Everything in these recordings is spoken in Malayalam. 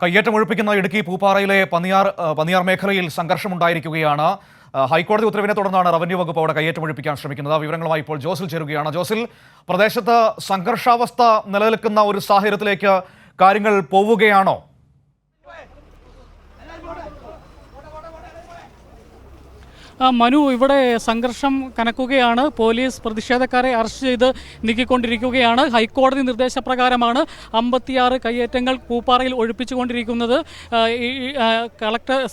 കയ്യേറ്റം ഒഴിപ്പിക്കുന്ന ഇടുക്കി പൂപ്പാറയിലെ പന്നിയാർ മേഖലയിൽ സംഘർഷമുണ്ടായിരിക്കുകയാണ്. ഹൈക്കോടതി ഉത്തരവിനെ തുടർന്നാണ് റവന്യൂ വകുപ്പ് അവിടെ കയ്യേറ്റം ഒഴിപ്പിക്കാൻ ശ്രമിക്കുന്നത്. വിവരങ്ങളുമായി ഇപ്പോൾ ജോസിൽ ചേരുകയാണ്. ജോസിൽ, പ്രദേശത്ത് സംഘർഷാവസ്ഥ നിലനിൽക്കുന്ന ഒരു സാഹചര്യത്തിലേക്ക് കാര്യങ്ങൾ പോവുകയാണോ? മനു, ഇവിടെ സംഘർഷം കനക്കുകയാണ്. പോലീസ് പ്രതിഷേധക്കാരെ അറസ്റ്റ് ചെയ്ത് നീക്കിക്കൊണ്ടിരിക്കുകയാണ്. ഹൈക്കോടതി നിർദ്ദേശപ്രകാരമാണ് 56 കയ്യേറ്റങ്ങൾ പൂപ്പാറയിൽ ഒഴിപ്പിച്ചുകൊണ്ടിരിക്കുന്നത്.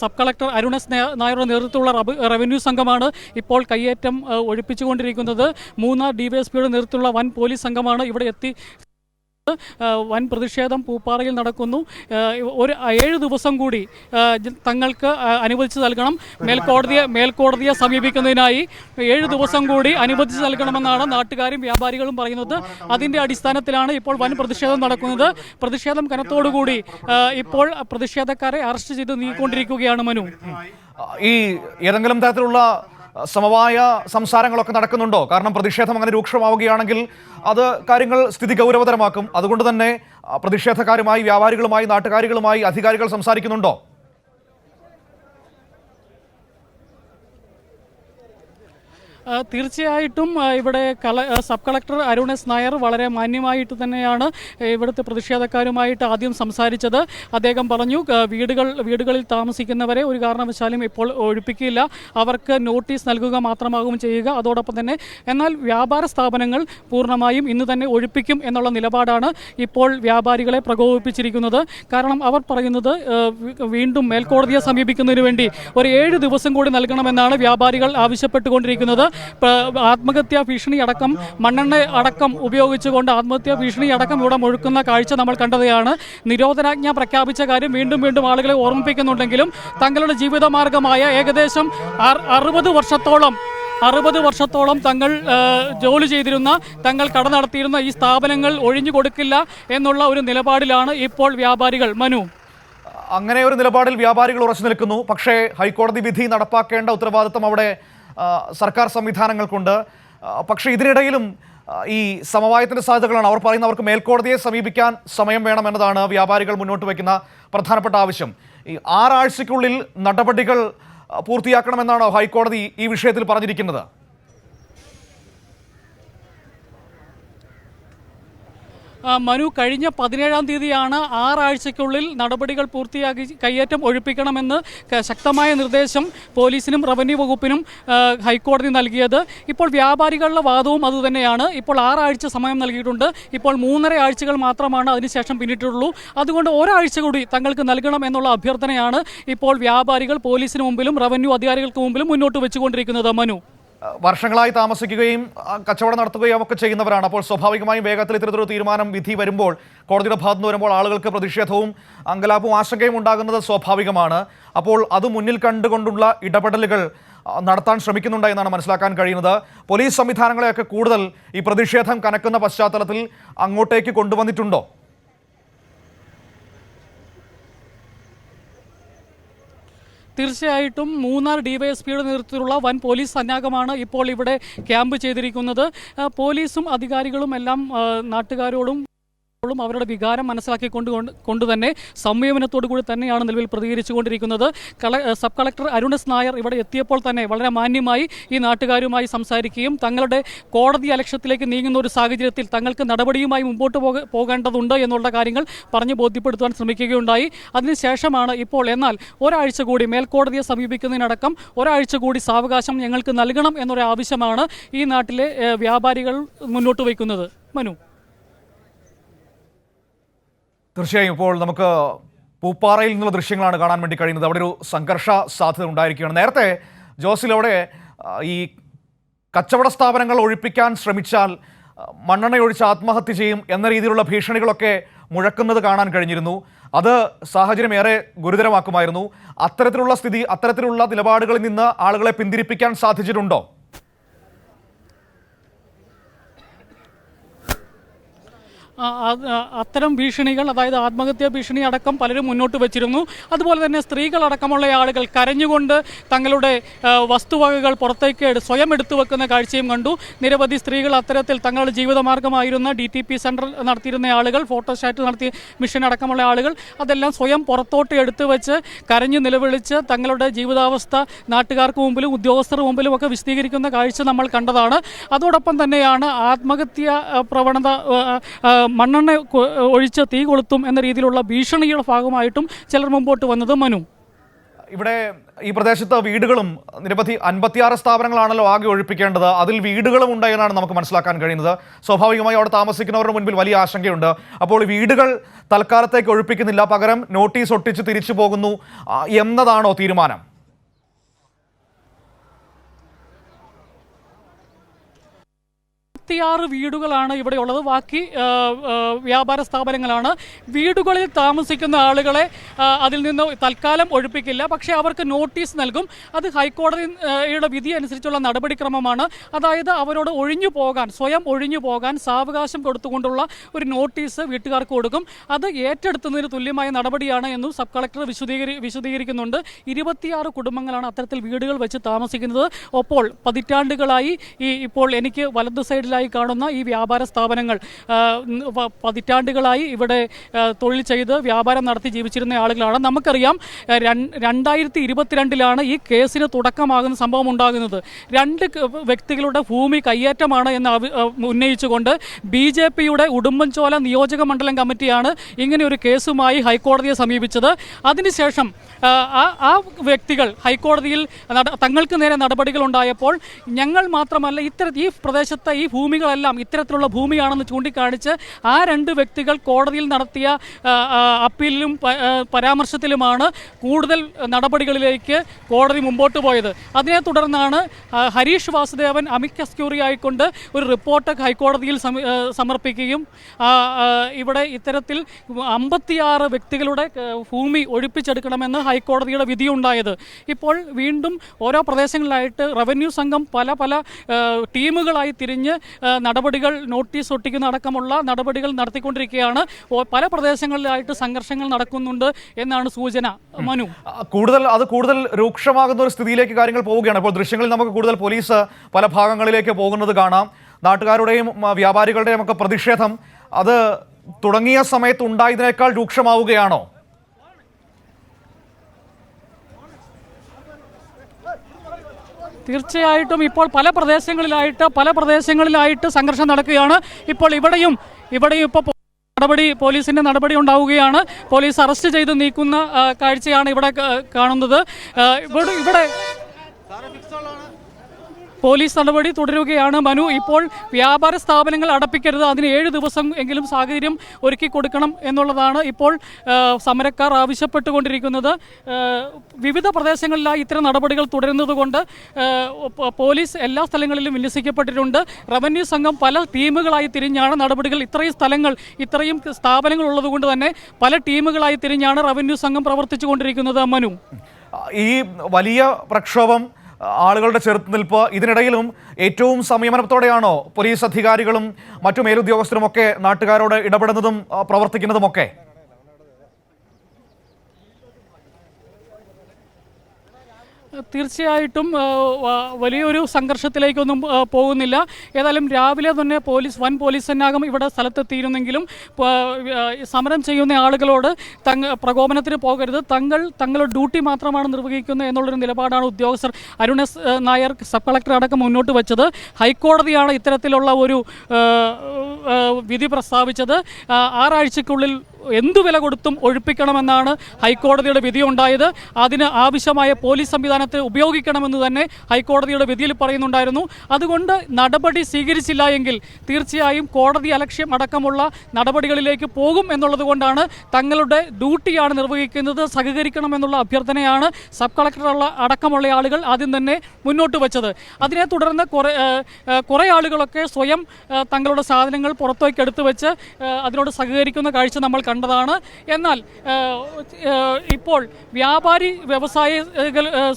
സബ് കളക്ടർ അരുണസ് നായരുടെ നേതൃത്വത്തിലുള്ള റവന്യൂ സംഘമാണ് ഇപ്പോൾ കയ്യേറ്റം ഒഴിപ്പിച്ചുകൊണ്ടിരിക്കുന്നത്. മൂന്നാർ ഡിവൈഎസ്പിയുടെ നേതൃത്വത്തിലുള്ള വൻ പോലീസ് സംഘമാണ് ഇവിടെ എത്തി. വൻ പ്രതിഷേധം പൂപ്പാറയിൽ നടക്കുന്നു. ഒരു 7 ദിവസം കൂടി തങ്ങൾക്ക് അനുവദിച്ചു നൽകണം. മേൽക്കോടതിയെ സമീപിക്കുന്നതിനായി 7 ദിവസം കൂടി അനുവദിച്ചു നൽകണമെന്നാണ് നാട്ടുകാരും വ്യാപാരികളും പറയുന്നത്. അതിന്റെ അടിസ്ഥാനത്തിലാണ് ഇപ്പോൾ വൻ പ്രതിഷേധം നടക്കുന്നത്. പ്രതിഷേധം കനത്തോടുകൂടി ഇപ്പോൾ പ്രതിഷേധക്കാരെ അറസ്റ്റ് ചെയ്ത് നീക്കിക്കൊണ്ടിരിക്കുകയാണ്. മനു, ഈ ഏതെങ്കിലും തരത്തിലുള്ള സമവായ സംസാരങ്ങളൊക്കെ നടക്കുന്നുണ്ടോ? കാരണം പ്രതിഷേധം അങ്ങനെ രൂക്ഷമാവുകയാണെങ്കിൽ അത് കാര്യങ്ങൾ സ്ഥിതി ഗൗരവതരമാക്കും. അതുകൊണ്ട് തന്നെ പ്രതിഷേധക്കാരുമായി, വ്യാപാരികളുമായി, നാട്ടുകാരികളുമായി അധികാരികൾ സംസാരിക്കുന്നുണ്ടോ? തീർച്ചയായിട്ടും ഇവിടെ സബ് കളക്ടർ അരുണസ് നായർ വളരെ മാന്യമായിട്ട് തന്നെയാണ് ഇവിടുത്തെ പ്രതിഷേധക്കാരുമായിട്ട് ആദ്യം സംസാരിച്ചത്. അദ്ദേഹം പറഞ്ഞു, വീടുകളിൽ താമസിക്കുന്നവരെ ഒരു കാരണവശാലും ഇപ്പോൾ ഒഴിപ്പിക്കില്ല, അവർക്ക് നോട്ടീസ് നൽകുക മാത്രമാകും ചെയ്യുക. അതോടൊപ്പം തന്നെ എന്നാൽ വ്യാപാര സ്ഥാപനങ്ങൾ പൂർണ്ണമായും ഇന്ന് തന്നെ ഒഴിപ്പിക്കും എന്നുള്ള നിലപാടാണ് ഇപ്പോൾ വ്യാപാരികളെ പ്രകോപിപ്പിച്ചിരിക്കുന്നത്. കാരണം അവർ പറയുന്നത് വീണ്ടും മേൽക്കോടതിയെ സമീപിക്കുന്നതിന് വേണ്ടി ഒരു 7 ദിവസം കൂടി നൽകണമെന്നാണ് വ്യാപാരികൾ ആവശ്യപ്പെട്ടുകൊണ്ടിരിക്കുന്നത്. ആത്മഹത്യാ ഭീഷണി അടക്കം, മണ്ണെണ്ണ അടക്കം ഉപയോഗിച്ചുകൊണ്ട് ആത്മഹത്യാ ഭീഷണി അടക്കം ഇവിടെ മുഴുക്കുന്ന കാഴ്ച നമ്മൾ കണ്ടതാണ്. നിരോധനാജ്ഞ പ്രഖ്യാപിച്ച കാര്യം വീണ്ടും വീണ്ടും ആളുകളെ ഓർമ്മിപ്പിക്കുന്നുണ്ടെങ്കിലും തങ്ങളുടെ ജീവിതമാർഗമായ ഏകദേശം 60 വർഷത്തോളം തങ്ങൾ ജോലി ചെയ്തിരുന്ന, തങ്ങൾ കട നടത്തിയിരുന്ന ഈ സ്ഥാപനങ്ങൾ ഒഴിഞ്ഞു കൊടുക്കില്ല എന്നുള്ള ഒരു നിലപാടിലാണ് ഇപ്പോൾ വ്യാപാരികൾ. മനു, അങ്ങനെ ഒരു നിലപാടിൽ വ്യാപാരികൾ ഉറച്ചു നിൽക്കുന്നു. പക്ഷേ ഹൈക്കോടതി വിധി നടപ്പാക്കേണ്ട ഉത്തരവാദിത്തം അവിടെ സർക്കാർ സംവിധാനങ്ങൾക്കുണ്ട്. പക്ഷേ ഇതിനിടയിലും ഈ സമവായത്തിൻ്റെ സാധ്യതകളാണ്. അവർ പറയുന്നത് അവർക്ക് മേൽക്കോടതിയെ സമീപിക്കാൻ സമയം വേണമെന്നതാണ് വ്യാപാരികൾ മുന്നോട്ട് വയ്ക്കുന്ന പ്രധാനപ്പെട്ട ആവശ്യം. ഈ 6 ആഴ്ചയ്ക്കുള്ളിൽ നടപടികൾ പൂർത്തിയാക്കണമെന്നാണ് ഹൈക്കോടതി ഈ വിഷയത്തിൽ പറഞ്ഞിരിക്കുന്നത്. മനു, കഴിഞ്ഞ 17-ാം തീയതിയാണ് 6 ആഴ്ചയ്ക്കുള്ളിൽ നടപടികൾ പൂർത്തിയാക്കി കയ്യേറ്റം ഒഴിപ്പിക്കണമെന്ന് ശക്തമായ നിർദ്ദേശം പോലീസിനും റവന്യൂ വകുപ്പിനും ഹൈക്കോടതി നൽകിയത്. ഇപ്പോൾ വ്യാപാരികളുടെ വാദവും അതുതന്നെയാണ്. ഇപ്പോൾ 6 ആഴ്ച സമയം നൽകിയിട്ടുണ്ട്. ഇപ്പോൾ 3.5 ആഴ്ചകൾ മാത്രമാണ് അതിനുശേഷം പിന്നിട്ടുള്ളൂ. അതുകൊണ്ട് ഒരാഴ്ച കൂടി തങ്ങൾക്ക് നൽകണം എന്നുള്ള അഭ്യർത്ഥനയാണ് ഇപ്പോൾ വ്യാപാരികൾ പോലീസിന് മുമ്പിലും റവന്യൂ അധികാരികൾക്ക് മുമ്പിലും മുന്നോട്ട് വെച്ചുകൊണ്ടിരിക്കുന്നത്. മനു, വർഷങ്ങളായി താമസിക്കുകയും കച്ചവടം നടത്തുകയും ഒക്കെ ചെയ്യുന്നവരാണ്. അപ്പോൾ സ്വാഭാവികമായും വേഗത്തിൽ ഇത്തരത്തിലൊരു തീരുമാനം, വിധി വരുമ്പോൾ, കോടതിയുടെ ഭാഗത്ത് നിന്ന് വരുമ്പോൾ ആളുകൾക്ക് പ്രതിഷേധവും അങ്കലാപ്പും ആശങ്കയും ഉണ്ടാകുന്നത് സ്വാഭാവികമാണ്. അപ്പോൾ അത് മുന്നിൽ കണ്ടുകൊണ്ടുള്ള ഇടപെടലുകൾ നടത്താൻ ശ്രമിക്കുന്നുണ്ട് എന്നാണ് മനസ്സിലാക്കാൻ കഴിയുന്നത്. പോലീസ് സംവിധാനങ്ങളെയൊക്കെ കൂടുതൽ ഈ പ്രതിഷേധം കനക്കുന്ന പശ്ചാത്തലത്തിൽ അങ്ങോട്ടേക്ക് കൊണ്ടുവന്നിട്ടുണ്ടോ? തീർച്ചയായിട്ടും മൂന്നാർ ഡിവൈഎസ്പിയുടെ നേതൃത്വത്തിലുള്ള വൻ പോലീസ് സന്നാഹമാണ് ഇപ്പോൾ ഇവിടെ ക്യാമ്പ് ചെയ്തിരിക്കുന്നത്. പോലീസും അധികാരികളും എല്ലാം നാട്ടുകാരോടും അവരുടെ വികാരം മനസ്സിലാക്കിക്കൊണ്ട് തന്നെ സംയമനത്തോടു കൂടി തന്നെയാണ് നിലവിൽ പ്രതികരിച്ചുകൊണ്ടിരിക്കുന്നത്. സബ് കളക്ടർ അരുണസ് നായർ ഇവിടെ എത്തിയപ്പോൾ തന്നെ വളരെ മാന്യമായി ഈ നാട്ടുകാരുമായി സംസാരിക്കുകയും തങ്ങളുടെ കോടതി അലക്ഷ്യത്തിലേക്ക് നീങ്ങുന്ന ഒരു സാഹചര്യത്തിൽ തങ്ങൾക്ക് നടപടിയുമായി മുമ്പോട്ട് പോകേണ്ടതുണ്ട് എന്നുള്ള കാര്യങ്ങൾ പറഞ്ഞു ബോധ്യപ്പെടുത്താൻ ശ്രമിക്കുകയുണ്ടായി. അതിനുശേഷമാണ് ഇപ്പോൾ എന്നാൽ ഒരാഴ്ച കൂടി മേൽക്കോടതിയെ സമീപിക്കുന്നതിനടക്കം ഒരാഴ്ച കൂടി സാവകാശം ഞങ്ങൾക്ക് നൽകണം എന്നൊരു ആവശ്യമാണ് ഈ നാട്ടിലെ വ്യാപാരികൾ മുന്നോട്ട് വയ്ക്കുന്നത്. മനു, തീർച്ചയായും ഇപ്പോൾ നമുക്ക് പൂപ്പാറയിൽ നിന്നുള്ള ദൃശ്യങ്ങളാണ് കാണാൻ വേണ്ടി കഴിയുന്നത്. അവിടെ ഒരു സംഘർഷ സാധ്യത ഉണ്ടായിരിക്കുകയാണ്. നേരത്തെ ജോസിലവിടെ ഈ കച്ചവട സ്ഥാപനങ്ങൾ ഒഴിപ്പിക്കാൻ ശ്രമിച്ചാൽ മണ്ണെണ്ണ ഒഴിച്ച് ആത്മഹത്യ ചെയ്യും എന്ന രീതിയിലുള്ള ഭീഷണികളൊക്കെ മുഴക്കുന്നത് കാണാൻ കഴിഞ്ഞിരുന്നു. അത് സാഹചര്യം ഏറെ ഗുരുതരമാക്കുമായിരുന്നു. അത്തരത്തിലുള്ള സ്ഥിതി, അത്തരത്തിലുള്ള നിലപാടുകളിൽ നിന്ന് ആളുകളെ പിന്തിരിപ്പിക്കാൻ സാധിച്ചിട്ടുണ്ടോ? അത്തരം ഭീഷണികൾ, അതായത് ആത്മഹത്യാ ഭീഷണി അടക്കം പലരും മുന്നോട്ട് വച്ചിരുന്നു. അതുപോലെ തന്നെ സ്ത്രീകളടക്കമുള്ള ആളുകൾ കരഞ്ഞുകൊണ്ട് തങ്ങളുടെ വസ്തുവകകൾ പുറത്തേക്ക് സ്വയം എടുത്തു വെക്കുന്ന കാഴ്ചയും കണ്ടു. നിരവധി സ്ത്രീകൾ അത്തരത്തിൽ തങ്ങളുടെ ജീവിതമാർഗമായിരുന്ന DTP സെൻറ്റർ നടത്തിയിരുന്ന ആളുകൾ, ഫോട്ടോസ്റ്റാറ്റ് നടത്തിയ മിഷൻ അടക്കമുള്ള ആളുകൾ അതെല്ലാം സ്വയം പുറത്തോട്ട് എടുത്തു വെച്ച് കരഞ്ഞു നിലവിളിച്ച് തങ്ങളുടെ ജീവിതാവസ്ഥ നാട്ടുകാർക്ക് മുമ്പിലും ഉദ്യോഗസ്ഥർക്ക് മുമ്പിലും ഒക്കെ വിശദീകരിക്കുന്ന കാഴ്ച നമ്മൾ കണ്ടതാണ്. അതോടൊപ്പം തന്നെയാണ് ആത്മഹത്യ പ്രവണത, മണ്ണെണ്ണ ഒഴിച്ച് തീ കൊളുത്തും എന്ന രീതിയിലുള്ള ഭീഷണിയുടെ ഭാഗമായിട്ടും ചിലർ മുമ്പോട്ട് വന്നത്. മനു, ഇവിടെ ഈ പ്രദേശത്ത് വീടുകളും നിരവധി 56 സ്ഥാപനങ്ങളാണല്ലോ ആകെ ഒഴിപ്പിക്കേണ്ടത്. അതിൽ വീടുകളും ഉണ്ട് എന്നാണ് നമുക്ക് മനസ്സിലാക്കാൻ കഴിയുന്നത്. സ്വാഭാവികമായി അവിടെ താമസിക്കുന്നവരുടെ മുൻപിൽ വലിയ ആശങ്കയുണ്ട്. അപ്പോൾ വീടുകൾ തൽക്കാലത്തേക്ക് ഒഴിപ്പിക്കുന്നില്ല, പകരം നോട്ടീസ് ഒട്ടിച്ച് തിരിച്ചു പോകുന്നു എന്നതാണോ തീരുമാനം? 56 വീടുകളാണ് ഇവിടെ ഉള്ളത്. ബാക്കി വ്യാപാര സ്ഥാപനങ്ങളാണ്. വീടുകളിൽ താമസിക്കുന്ന ആളുകളെ അതിൽ നിന്ന് തൽക്കാലം ഒഴിപ്പിക്കില്ല, പക്ഷേ അവർക്ക് നോട്ടീസ് നൽകും. അത് ഹൈക്കോടതിയുടെ വിധി അനുസരിച്ചുള്ള നടപടിക്രമമാണ്. അതായത് അവരോട് ഒഴിഞ്ഞു പോകാൻ, സ്വയം ഒഴിഞ്ഞു പോകാൻ സാവകാശം കൊടുത്തുകൊണ്ടുള്ള ഒരു നോട്ടീസ് വീട്ടുകാർക്ക് കൊടുക്കും. അത് ഏറ്റെടുത്തതിന് തുല്യമായ നടപടിയാണ് എന്നും സബ് കളക്ടർ വിശദീകരിക്കുന്നുണ്ട്. 26 കുടുംബങ്ങളാണ് അത്തരത്തിൽ വീടുകൾ വെച്ച് താമസിക്കുന്നത്. ഒപ്പോൾ പതിറ്റാണ്ടുകളായി ഇപ്പോൾ എനിക്ക് വലതു സൈഡിൽ കാണുന്ന ഈ വ്യാപാര സ്ഥാപനങ്ങൾ പതിറ്റാണ്ടുകളായി ഇവിടെ തൊഴിൽ ചെയ്ത് വ്യാപാരം നടത്തി ജീവിച്ചിരുന്ന ആളുകളാണ്. നമുക്കറിയാം 2022 ഈ കേസിന് തുടക്കമാകുന്ന സംഭവം ഉണ്ടാകുന്നത്. 2 വ്യക്തികളുടെ ഭൂമി കയ്യേറ്റമാണ് എന്ന് ഉന്നയിച്ചുകൊണ്ട് BJPയുടെ ഉടുമ്പൻചോല നിയോജക മണ്ഡലം കമ്മിറ്റിയാണ് ഇങ്ങനെ ഒരു കേസുമായി ഹൈക്കോടതിയെ സമീപിച്ചത്. അതിനുശേഷം ആ വ്യക്തികൾ ഹൈക്കോടതിയിൽ തങ്ങൾക്ക് നേരെ നടപടികൾ ഉണ്ടായപ്പോൾ ഞങ്ങൾ മാത്രമല്ല ഈ പ്രദേശത്തെ ഈ ഭൂമികളെല്ലാം ഇത്തരത്തിലുള്ള ഭൂമിയാണെന്ന് ചൂണ്ടിക്കാണിച്ച് ആ 2 വ്യക്തികൾ കോടതിയിൽ നടത്തിയ അപ്പീലിലും പരാമർശത്തിലുമാണ് കൂടുതൽ നടപടികളിലേക്ക് കോടതി മുമ്പോട്ട് പോയത്. അതിനെ തുടർന്നാണ് ഹരീഷ് വാസുദേവൻ അമിക്കസ് ക്യൂറി ആയിക്കൊണ്ട് ഒരു റിപ്പോർട്ട് ഹൈക്കോടതിയിൽ സമർപ്പിക്കുകയും ഇവിടെ ഇത്തരത്തിൽ 56 വ്യക്തികളുടെ ഭൂമി ഒഴിപ്പിച്ചെടുക്കണമെന്ന് ഹൈക്കോടതിയുടെ വിധിയുണ്ടായത്. ഇപ്പോൾ വീണ്ടും ഓരോ പ്രദേശങ്ങളിലായിട്ട് റവന്യൂ സംഘം പല ടീമുകളായി തിരിഞ്ഞ് നടപടികൾ, നോട്ടീസ് ഒട്ടിക്കുന്ന അടക്കമുള്ള നടപടികൾ നടത്തിക്കൊണ്ടിരിക്കുകയാണ്. പല പ്രദേശങ്ങളിലായിട്ട് സംഘർഷങ്ങൾ നടക്കുന്നുണ്ട് എന്നാണ് സൂചന. മനു, കൂടുതൽ രൂക്ഷമാകുന്ന ഒരു സ്ഥിതിയിലേക്ക് കാര്യങ്ങൾ പോവുകയാണ്. ഇപ്പോൾ ദൃശ്യങ്ങളിൽ നമുക്ക് കൂടുതൽ പോലീസ് പല ഭാഗങ്ങളിലേക്ക് പോകുന്നത് കാണാം. നാട്ടുകാരുടെയും വ്യാപാരികളുടെയും ഒക്കെ പ്രതിഷേധം അത് തുടങ്ങിയ സമയത്ത് ഉണ്ടായതിനേക്കാൾ രൂക്ഷമാവുകയാണോ? തീർച്ചയായിട്ടും ഇപ്പോൾ പല പ്രദേശങ്ങളിലായിട്ട് സംഘർഷം നടക്കുകയാണ്. ഇപ്പോൾ ഇവിടെയും ഇപ്പോൾ പോലീസിന്റെ നടപടി ഉണ്ടാവുകയാണ്. പോലീസ് അറസ്റ്റ് ചെയ്ത് നീക്കുന്ന കാഴ്ചയാണ് ഇവിടെ കാണുന്നത്. ഇവിടെ പോലീസ് നടപടി തുടരുകയാണ്. മനു, ഇപ്പോൾ വ്യാപാര സ്ഥാപനങ്ങൾ അടപ്പിക്കരുത്, അതിന് 7 ദിവസം എങ്കിലും സാഹചര്യം ഒരുക്കി കൊടുക്കണം എന്നുള്ളതാണ് ഇപ്പോൾ സമരക്കാർ ആവശ്യപ്പെട്ടുകൊണ്ടിരിക്കുന്നത്. വിവിധ പ്രദേശങ്ങളിലായി ഇത്തരം നടപടികൾ തുടരുന്നത് കൊണ്ട് പോലീസ് എല്ലാ സ്ഥലങ്ങളിലും വിന്യസിക്കപ്പെട്ടിട്ടുണ്ട്. റവന്യൂ സംഘം പല ടീമുകളായി തിരിഞ്ഞാണ് നടപടികൾ, ഇത്രയും സ്ഥാപനങ്ങൾ ഉള്ളതുകൊണ്ട് തന്നെ പല ടീമുകളായി തിരിഞ്ഞാണ് റവന്യൂ സംഘം പ്രവർത്തിച്ചു കൊണ്ടിരിക്കുന്നത്. മനു, ഈ വലിയ പ്രക്ഷോഭം, ആളുകളുടെ ചെറുത്തുനിൽപ്പ്, ഇതിനിടയിലും ഏറ്റവും സംയമനത്തോടെയാണോ പോലീസ് അധികാരികളും മറ്റു മേലുദ്യോഗസ്ഥരുമൊക്കെ നാട്ടുകാരോട് ഇടപെടുന്നതും പ്രവർത്തിക്കുന്നതുമൊക്കെ? തീർച്ചയായിട്ടും വലിയൊരു സംഘർഷത്തിലേക്കൊന്നും പോകുന്നില്ല. ഏതായാലും രാവിലെ തന്നെ വൻ പോലീസ് സന്നാഹം ഇവിടെ സ്ഥലത്തെത്തിയിരുന്നെങ്കിലും സമരം ചെയ്യുന്ന ആളുകളോട് പ്രകോപനത്തിന് പോകരുത്, തങ്ങളുടെ ഡ്യൂട്ടി മാത്രമാണ് നിർവഹിക്കുന്നത് എന്നുള്ളൊരു നിലപാടാണ് ഉദ്യോഗസ്ഥർ Arun S Nair sub collector അടക്കം മുന്നോട്ട് വെച്ചത്. ഹൈക്കോടതിയാണ് ഇത്തരത്തിലുള്ള ഒരു വിധി പ്രസ്താവിച്ചത്. 6 ആഴ്ചയ്ക്കുള്ളിൽ എന്തു വില കൊടുത്തും ഒഴിപ്പിക്കണമെന്നാണ് ഹൈക്കോടതിയുടെ വിധി ഉണ്ടായത്. അതിന് ആവശ്യമായ പോലീസ് സംവിധാനത്തെ ഉപയോഗിക്കണമെന്ന് തന്നെ ഹൈക്കോടതിയുടെ വിധിയിൽ പറയുന്നുണ്ടായിരുന്നു. അതുകൊണ്ട് നടപടി സ്വീകരിച്ചില്ല എങ്കിൽ തീർച്ചയായും കോടതി അലക്ഷ്യം അടക്കമുള്ള നടപടികളിലേക്ക് പോകും എന്നുള്ളത് കൊണ്ടാണ് തങ്ങളുടെ ഡ്യൂട്ടിയാണ് നിർവഹിക്കുന്നത്, സഹകരിക്കണമെന്നുള്ള അഭ്യർത്ഥനയാണ് സബ് കളക്ടർ അടക്കമുള്ള ആളുകൾ ആദ്യം തന്നെ മുന്നോട്ട് വെച്ചത്. അതിനെ തുടർന്ന് കുറേ ആളുകളൊക്കെ സ്വയം തങ്ങളുടെ സാധനങ്ങൾ പുറത്തേക്ക് എടുത്തു വെച്ച് അതിനോട് സഹകരിക്കുന്ന കാഴ്ച നമ്മൾ കണ്ടതാണ്. എന്നാൽ ഇപ്പോൾ വ്യാപാരി വ്യവസായ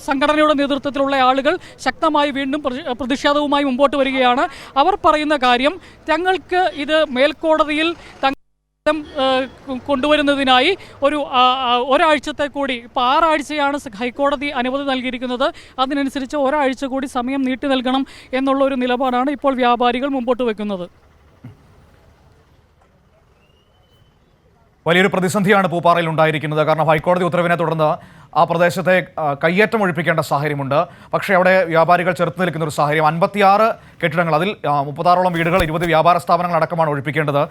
സംഘടനയുടെ നേതൃത്വത്തിലുള്ള ആളുകൾ ശക്തമായി വീണ്ടും പ്രതിഷേധവുമായി മുമ്പോട്ട് വരികയാണ്. അവർ പറയുന്ന കാര്യം, തങ്ങൾക്ക് ഇത് മേൽക്കോടതിയിൽ കൊണ്ടുവരുന്നതിനായി ഒരാഴ്ചത്തെ കൂടി ഇപ്പോൾ 6 ആഴ്ചയാണ് ഹൈക്കോടതി അനുമതി നൽകിയിരിക്കുന്നത്. അതിനനുസരിച്ച് ഒരാഴ്ച കൂടി സമയം നീട്ടി നൽകണം എന്നുള്ള ഒരു നിലപാടാണ് ഇപ്പോൾ വ്യാപാരികൾ മുമ്പോട്ട് വെക്കുന്നത്. വലിയൊരു പ്രതിസന്ധിയാണ് പൂപ്പാറയിൽ ഉണ്ടായിരിക്കുന്നത്. കാരണം ഹൈക്കോടതി ഉത്തരവിനെ തുടർന്ന് ആ പ്രദേശത്തെ കയ്യേറ്റം ഒഴിപ്പിക്കേണ്ട സാഹചര്യമുണ്ട്. പക്ഷേ അവിടെ വ്യാപാരികൾ ചെറുത്ത് നിൽക്കുന്ന ഒരു സാഹചര്യം. 56 കെട്ടിടങ്ങൾ, അതിൽ 36ഓളം വീടുകൾ, 20 വ്യാപാര സ്ഥാപനങ്ങൾ അടക്കമാണ് ഒഴിപ്പിക്കേണ്ടത്.